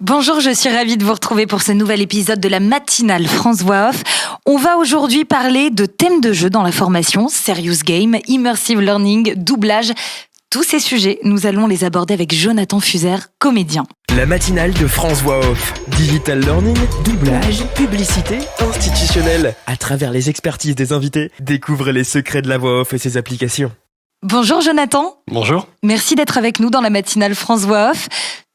Bonjour, je suis ravie de vous retrouver pour ce nouvel épisode de la matinale France Voix Off. On va aujourd'hui parler de thèmes de jeu dans la formation, serious game, immersive learning, doublage. Tous ces sujets, nous allons les aborder avec Jonathan Fuser, comédien. La matinale de France Voix Off. Digital learning, doublage, publicité, institutionnel. À travers les expertises des invités, découvrez les secrets de la voix off et ses applications. Bonjour Jonathan. Bonjour. Merci d'être avec nous dans la matinale France Voix Off.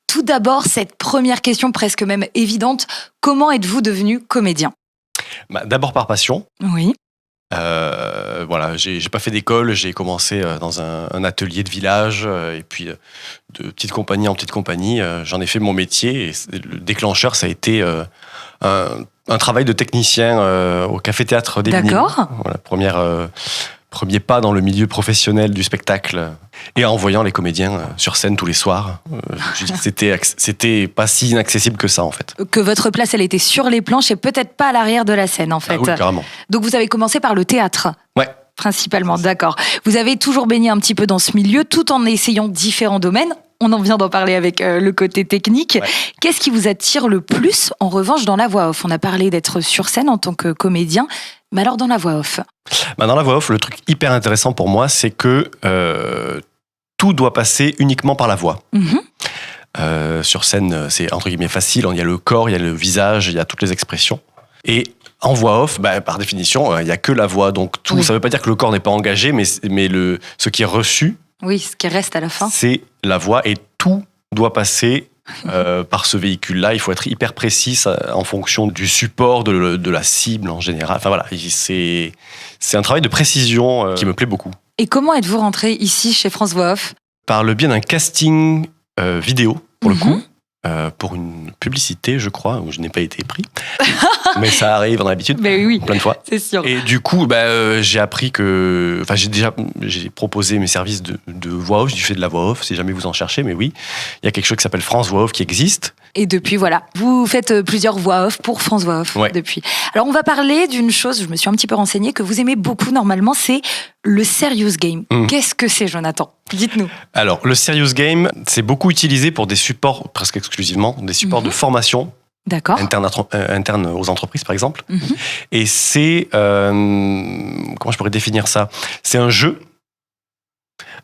Tout d'abord, cette première question presque même évidente, comment êtes-vous devenu comédien ? D'abord par passion. Oui. Voilà, j'ai pas fait d'école, j'ai commencé dans un atelier de village et puis de petite compagnie en petite compagnie, j'en ai fait mon métier et le déclencheur ça a été un travail de technicien au Café-Théâtre des Minimes. D'accord. Voilà, premier pas dans le milieu professionnel du spectacle et en voyant les comédiens sur scène tous les soirs, je me suis dit que c'était pas si inaccessible que ça en fait. Que votre place, elle était sur les planches et peut-être pas à l'arrière de la scène en fait. Ah oui, carrément. Donc vous avez commencé par le théâtre. Ouais. Principalement, d'accord. Vous avez toujours baigné un petit peu dans ce milieu tout en essayant différents domaines. On en vient d'en parler avec le côté technique. Ouais. Qu'est-ce qui vous attire le plus en revanche dans la voix off ? On a parlé d'être sur scène en tant que comédien, mais alors dans la voix off ? Dans la voix off, le truc hyper intéressant pour moi, c'est que tout doit passer uniquement par la voix. Mm-hmm. Sur scène, c'est entre guillemets facile. Il y a le corps, il y a le visage, il y a toutes les expressions. Et en voix off, par définition, il n'y a que la voix. Donc tout, Oui. ça ne veut pas dire que le corps n'est pas engagé, mais ce qui est reçu, Oui, ce qui reste à la fin. c'est la voix. Et tout doit passer par ce véhicule-là. Il faut être hyper précis en fonction du support, de la cible en général. Enfin voilà, c'est un travail de précision qui me plaît beaucoup. Et comment êtes-vous rentré ici chez France Voix Off ? Par le biais d'un casting vidéo, pour le Mhm. coup, pour une publicité, je crois, où je n'ai pas été pris. Mais ça arrive en habitude, Ben oui, plein de fois. c'est sûr. Et du coup, j'ai appris que... Enfin, j'ai proposé mes services de voix off, j'ai fait de la voix off, si jamais vous en cherchez, mais oui, il y a quelque chose qui s'appelle France Voix Off qui existe. Et depuis, voilà, vous faites plusieurs voix off pour France Voix Off depuis. Alors, on va parler d'une chose, je me suis un petit peu renseignée, que vous aimez beaucoup normalement, c'est le serious game. Qu'est-ce que c'est, Jonathan ? Dites-nous. Alors, le serious game, c'est beaucoup utilisé pour des supports, presque exclusivement, des supports de formation D'accord. interne aux entreprises, par exemple. Mhm. Et c'est... comment je pourrais définir ça ? C'est un jeu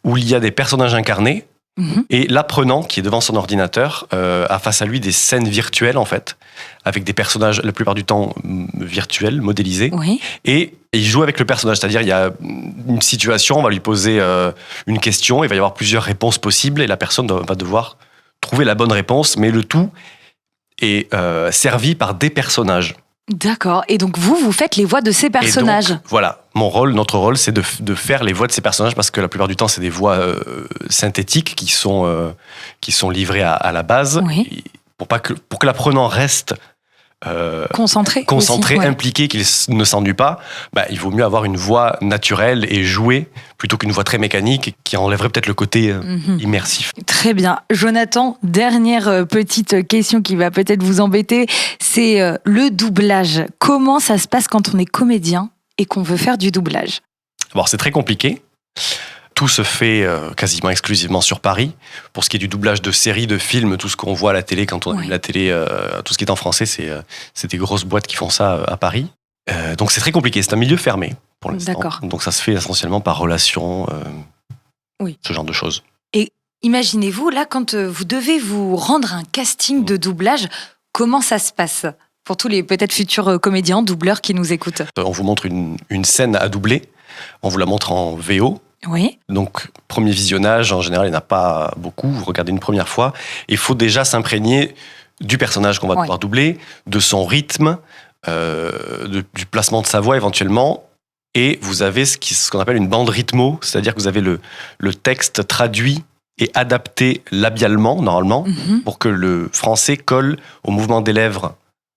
où il y a des personnages incarnés Mhm. et l'apprenant qui est devant son ordinateur a face à lui des scènes virtuelles, en fait, avec des personnages, la plupart du temps, virtuels, modélisés. Oui. Et il joue avec le personnage, c'est-à-dire il y a une situation, on va lui poser une question, il va y avoir plusieurs réponses possibles et la personne va devoir trouver la bonne réponse, mais le tout est servi par des personnages. D'accord. Et donc, vous faites les voix de ces personnages. Et donc, voilà, notre rôle, c'est de faire les voix de ces personnages parce que la plupart du temps, c'est des voix synthétiques qui sont livrées à la base. Oui. Et pour que l'apprenant reste Concentré. concentré, aussi, ouais. impliqué, qu'il ne s'ennuie pas, il vaut mieux avoir une voix naturelle et jouée plutôt qu'une voix très mécanique qui enlèverait peut-être le côté immersif. Très bien. Jonathan, dernière petite question qui va peut-être vous embêter, c'est le doublage. Comment ça se passe quand on est comédien et qu'on veut faire du doublage ? Bon, c'est très compliqué. Tout se fait quasiment exclusivement sur Paris. Pour ce qui est du doublage de séries, de films, tout ce qu'on voit à la télé, quand on allume la télé, tout ce qui est en français, c'est des grosses boîtes qui font ça à Paris. Donc c'est très compliqué, c'est un milieu fermé pour l'instant. D'accord. Donc ça se fait essentiellement par relation, ce genre de choses. Et imaginez-vous, là, quand vous devez vous rendre un casting de doublage, comment ça se passe ? Pour tous les peut-être futurs comédiens, doubleurs qui nous écoutent. On vous montre une scène à doubler, on vous la montre en VO. Oui. Donc, premier visionnage, en général, il n'y en a pas beaucoup. Vous regardez une première fois. Il faut déjà s'imprégner du personnage qu'on va devoir doubler, de son rythme, du placement de sa voix éventuellement. Et vous avez ce qu'on appelle une bande rythmo, c'est-à-dire que vous avez le texte traduit et adapté labialement, normalement, pour que le français colle au mouvement des lèvres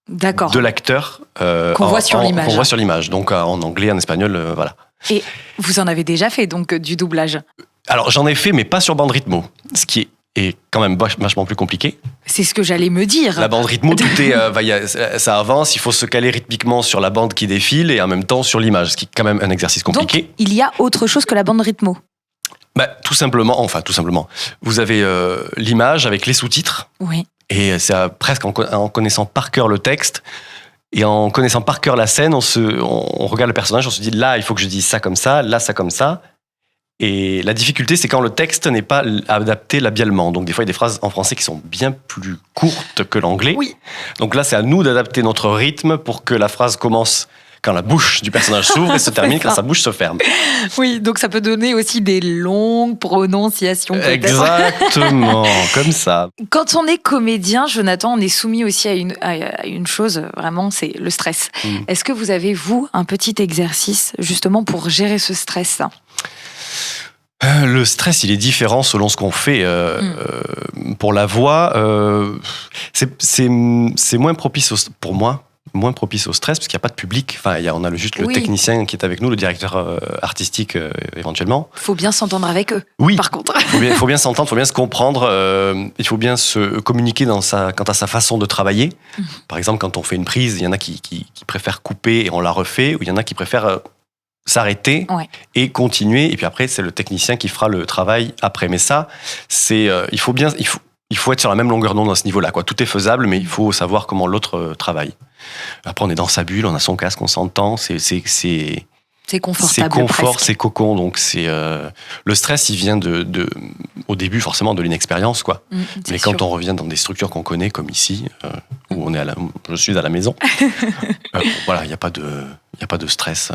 de l'acteur qu'on voit sur l'image. Qu'on voit sur l'image. Donc, en anglais, en espagnol, voilà. Et vous en avez déjà fait, donc, du doublage ? Alors, j'en ai fait, mais pas sur bande rythmo, ce qui est quand même vachement plus compliqué. C'est ce que j'allais me dire. La bande rythmo, tout est, ça avance, il faut se caler rythmiquement sur la bande qui défile et en même temps sur l'image, ce qui est quand même un exercice compliqué. Donc, il y a autre chose que la bande rythmo ? Tout simplement, vous avez l'image avec les sous-titres. Oui. Et c'est presque en connaissant par cœur le texte et en connaissant par cœur la scène, on regarde le personnage, on se dit là, il faut que je dise ça comme ça, là, ça comme ça. Et la difficulté, c'est quand le texte n'est pas adapté labialement. Donc des fois, il y a des phrases en français qui sont bien plus courtes que l'anglais. Oui. Donc là, c'est à nous d'adapter notre rythme pour que la phrase commence quand la bouche du personnage s'ouvre et se termine quand sa bouche se ferme. Oui, donc ça peut donner aussi des longues prononciations. Peut-être. Exactement, comme ça. Quand on est comédien, Jonathan, on est soumis aussi à une chose, vraiment, c'est le stress. Est-ce que vous avez, vous, un petit exercice justement pour gérer ce stress ? Le stress, il est différent selon ce qu'on fait. Pour la voix, c'est moins propice pour moi. Moins propice au stress parce qu'il n'y a pas de public. Enfin, on a juste le technicien qui est avec nous, le directeur artistique éventuellement. Il faut bien s'entendre avec eux. Oui. Par contre. Il faut bien s'entendre, il faut bien se comprendre. Il faut bien se communiquer quant à sa façon de travailler. Par exemple, quand on fait une prise, il y en a qui préfèrent couper et on la refait, ou il y en a qui préfèrent s'arrêter et continuer. Et puis après, c'est le technicien qui fera le travail après. Mais ça, il faut être sur la même longueur d'onde à ce niveau-là, quoi. Tout est faisable, mais il faut savoir comment l'autre travaille. Après, on est dans sa bulle, on a son casque, on s'entend. C'est confortable. C'est confort, presque. c'est cocon. Donc le stress, il vient au début forcément de l'inexpérience, quoi. Mais quand on revient dans des structures qu'on connaît, comme ici, où je suis à la maison, voilà, il n'y a pas de stress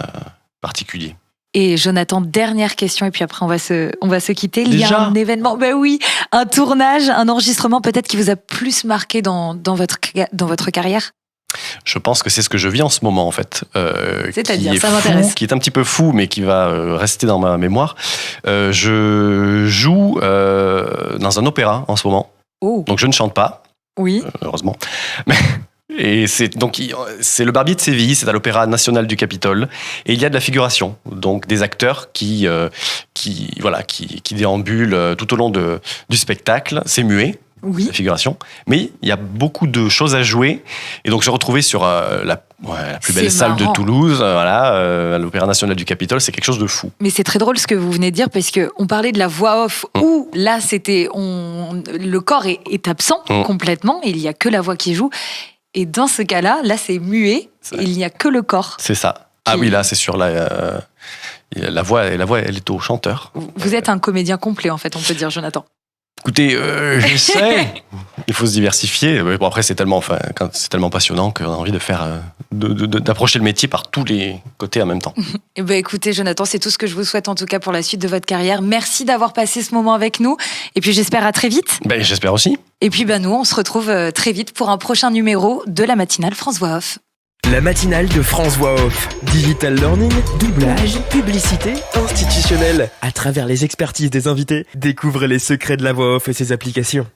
particulier. Et Jonathan, dernière question, et puis après on va se quitter. Il y Déjà a un événement, oui, un tournage, un enregistrement peut-être qui vous a plus marqué dans votre carrière ? Je pense que c'est ce que je vis en ce moment, en fait. C'est-à-dire, ça m'intéresse. Qui est un petit peu fou, mais qui va rester dans ma mémoire. Je joue dans un opéra en ce moment. Oh. Donc je ne chante pas. Oui. Heureusement. Et c'est le Barbier de Séville, c'est à l'Opéra National du Capitole, et il y a de la figuration, donc des acteurs qui déambulent tout au long du spectacle. C'est muet, la figuration, mais il y a beaucoup de choses à jouer, et donc se retrouver sur la plus belle salle de Toulouse, à l'Opéra National du Capitole, c'est quelque chose de fou. Mais c'est très drôle ce que vous venez de dire, parce que on parlait de la voix off, où là le corps est absent complètement, il n'y a que la voix qui joue. Et dans ce cas-là, c'est muet, il n'y a que le corps. C'est ça. Ah oui, là, c'est sûr. La voix, elle est au chanteur. Vous êtes un comédien complet, en fait, on peut dire, Jonathan. Écoutez, je sais, il faut se diversifier. Bon, après, c'est tellement passionnant qu'on a envie d'approcher le métier par tous les côtés en même temps. Écoutez, Jonathan, c'est tout ce que je vous souhaite en tout cas pour la suite de votre carrière. Merci d'avoir passé ce moment avec nous. Et puis, j'espère à très vite. J'espère aussi. Et puis, nous, on se retrouve très vite pour un prochain numéro de la matinale France Voix Off. La matinale de France Voix Off. Digital learning, doublage, publicité, institutionnel. À travers les expertises des invités, découvrez les secrets de la voix off et ses applications.